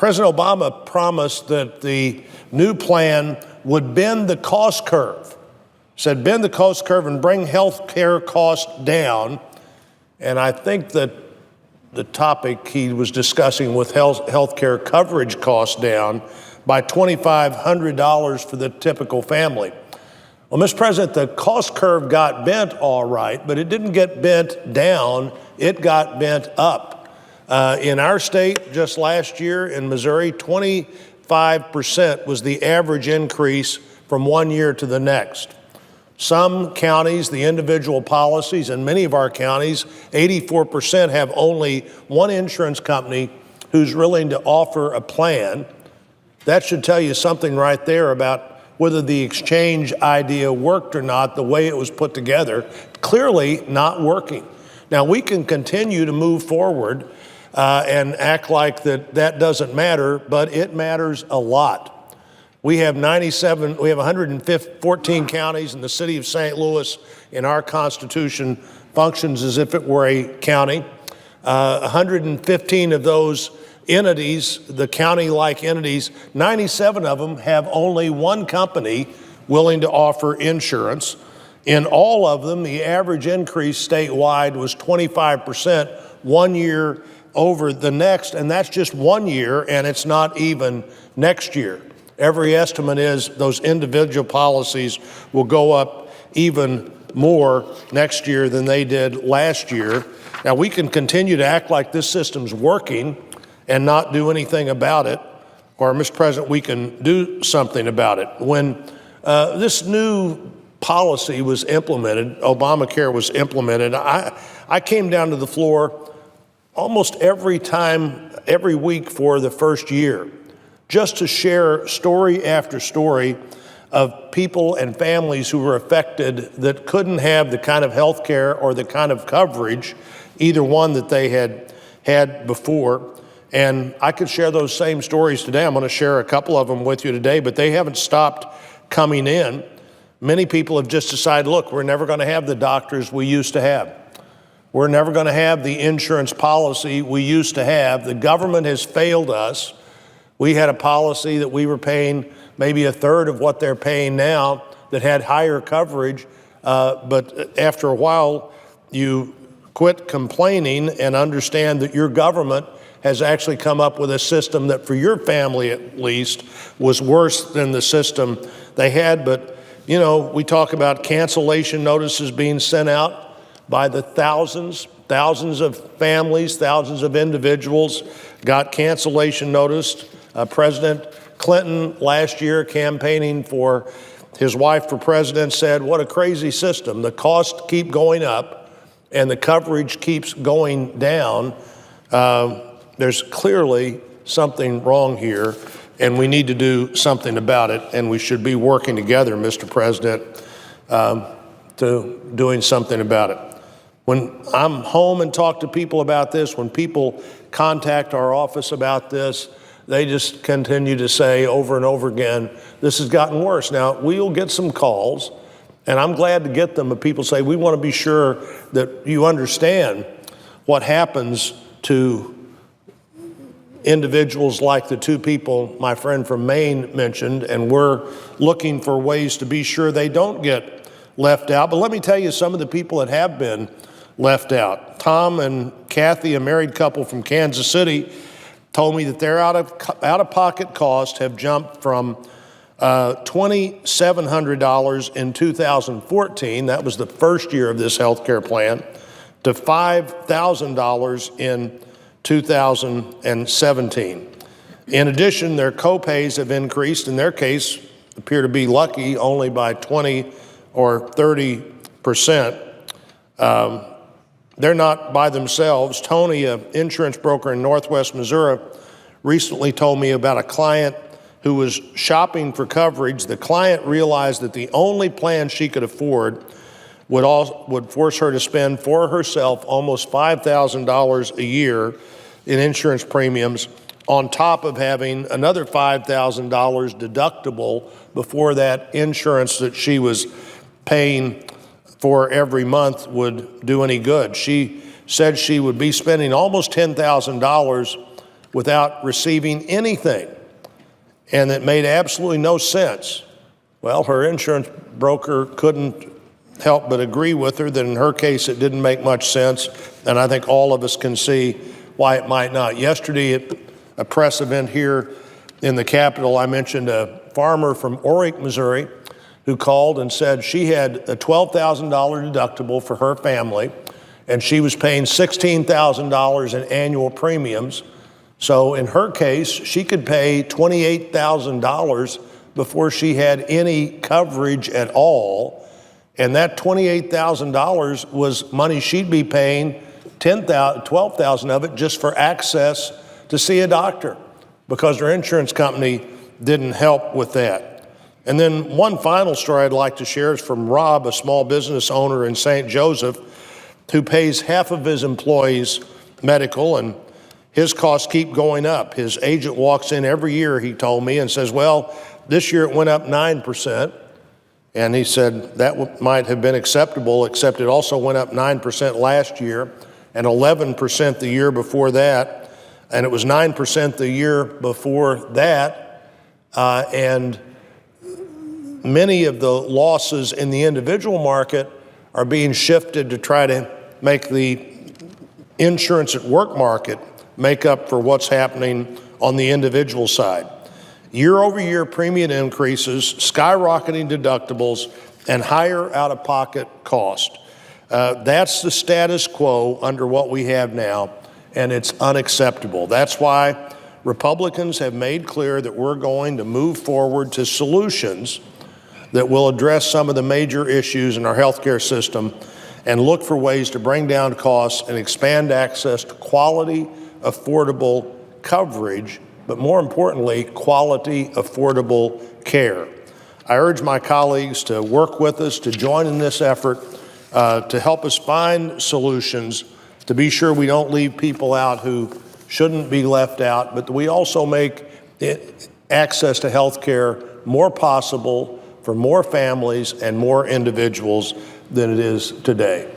President Obama promised that the new plan would bend the cost curve. Said bend the cost curve and bring health care costs down. And I think that the topic he was discussing with health care coverage costs down by $2,500 for the typical family. Well, Mr. President, the cost curve got bent all right, but it didn't get bent down, it got bent up. In our state, just last year in Missouri, 25% was the average increase from one year to the next. Some counties, the individual policies, and many of our counties, 84% have only one insurance company who's willing to offer a plan. That should tell you something right there about whether the exchange idea worked or not, the way it was put together. Clearly not working. Now, we can continue to move forward and act like that doesn't matter, but it matters a lot. We have 114 counties, and the city of St. Louis in our Constitution functions as if it were a county. 115 of those entities, the county-like entities, 97 of them have only one company willing to offer insurance. In all of them, the average increase statewide was 25% one year over the next, and that's just 1 year, and it's not even next year. Every estimate is those individual policies will go up even more next year than they did last year. Now, we can continue to act like this system's working and not do anything about it, or, Mr. President, we can do something about it. When this new policy was implemented, Obamacare was implemented, I came down to the floor almost every week for the first year, just to share story after story of people and families who were affected that couldn't have the kind of health care or the kind of coverage, either one that they had had before. And I could share those same stories today. I'm going to share a couple of them with you today, but they haven't stopped coming in. Many people have just decided, look, we're never going to have the doctors we used to have. We're never going to have the insurance policy we used to have. The government has failed us. We had a policy that we were paying maybe a third of what they're paying now that had higher coverage, but after a while, you quit complaining and understand that your government has actually come up with a system that, for your family at least, was worse than the system they had. But, you know, we talk about cancellation notices being sent out by the thousands of families, thousands of individuals got cancellation notice. President Clinton last year, campaigning for his wife for president, said, what a crazy system. The costs keep going up and the coverage keeps going down. There's clearly something wrong here, and we need to do something about it, and we should be working together, Mr. President, to doing something about it. When I'm home and talk to people about this, when people contact our office about this, they just continue to say over and over again, this has gotten worse. Now, we'll get some calls, and I'm glad to get them, but people say, we want to be sure that you understand what happens to individuals like the two people my friend from Maine mentioned, and we're looking for ways to be sure they don't get left out. But let me tell you some of the people that have been left out. Tom and Kathy, a married couple from Kansas City, told me that their out-of-pocket costs have jumped from $2,700 in 2014, that was the first year of this health care plan, to $5,000 in 2017. In addition, their co-pays have increased, in their case, appear to be lucky, only by 20 or 30%. They're not by themselves. Tony, an insurance broker in Northwest Missouri, recently told me about a client who was shopping for coverage. The client realized that the only plan she could afford would force her to spend for herself almost $5,000 a year in insurance premiums, on top of having another $5,000 deductible before that insurance that she was paying for every month would do any good. She said she would be spending almost $10,000 without receiving anything, and it made absolutely no sense. Well, her insurance broker couldn't help but agree with her that in her case it didn't make much sense, and I think all of us can see why it might not. Yesterday at a press event here in the Capitol, I mentioned a farmer from Orick, Missouri, who called and said she had a $12,000 deductible for her family, and she was paying $16,000 in annual premiums. So in her case, she could pay $28,000 before she had any coverage at all. And that $28,000 was money she'd be paying, $12,000 of it just for access to see a doctor, because her insurance company didn't help with that. And then one final story I'd like to share is from Rob, a small business owner in St. Joseph, who pays half of his employees medical, and his costs keep going up. His agent walks in every year, he told me, and says, well, this year it went up 9%. And he said that might have been acceptable, except it also went up 9% last year and 11% the year before that. And it was 9% the year before that. And many of the losses in the individual market are being shifted to try to make the insurance at work market make up for what's happening on the individual side. Year-over-year premium increases, skyrocketing deductibles, and higher out-of-pocket cost. That's the status quo under what we have now, and it's unacceptable. That's why Republicans have made clear that we're going to move forward to solutions that will address some of the major issues in our healthcare system and look for ways to bring down costs and expand access to quality, affordable coverage, but more importantly, quality, affordable care. I urge my colleagues to work with us, to join in this effort, to help us find solutions, to be sure we don't leave people out who shouldn't be left out, but we also make access to health care more possible for more families and more individuals than it is today.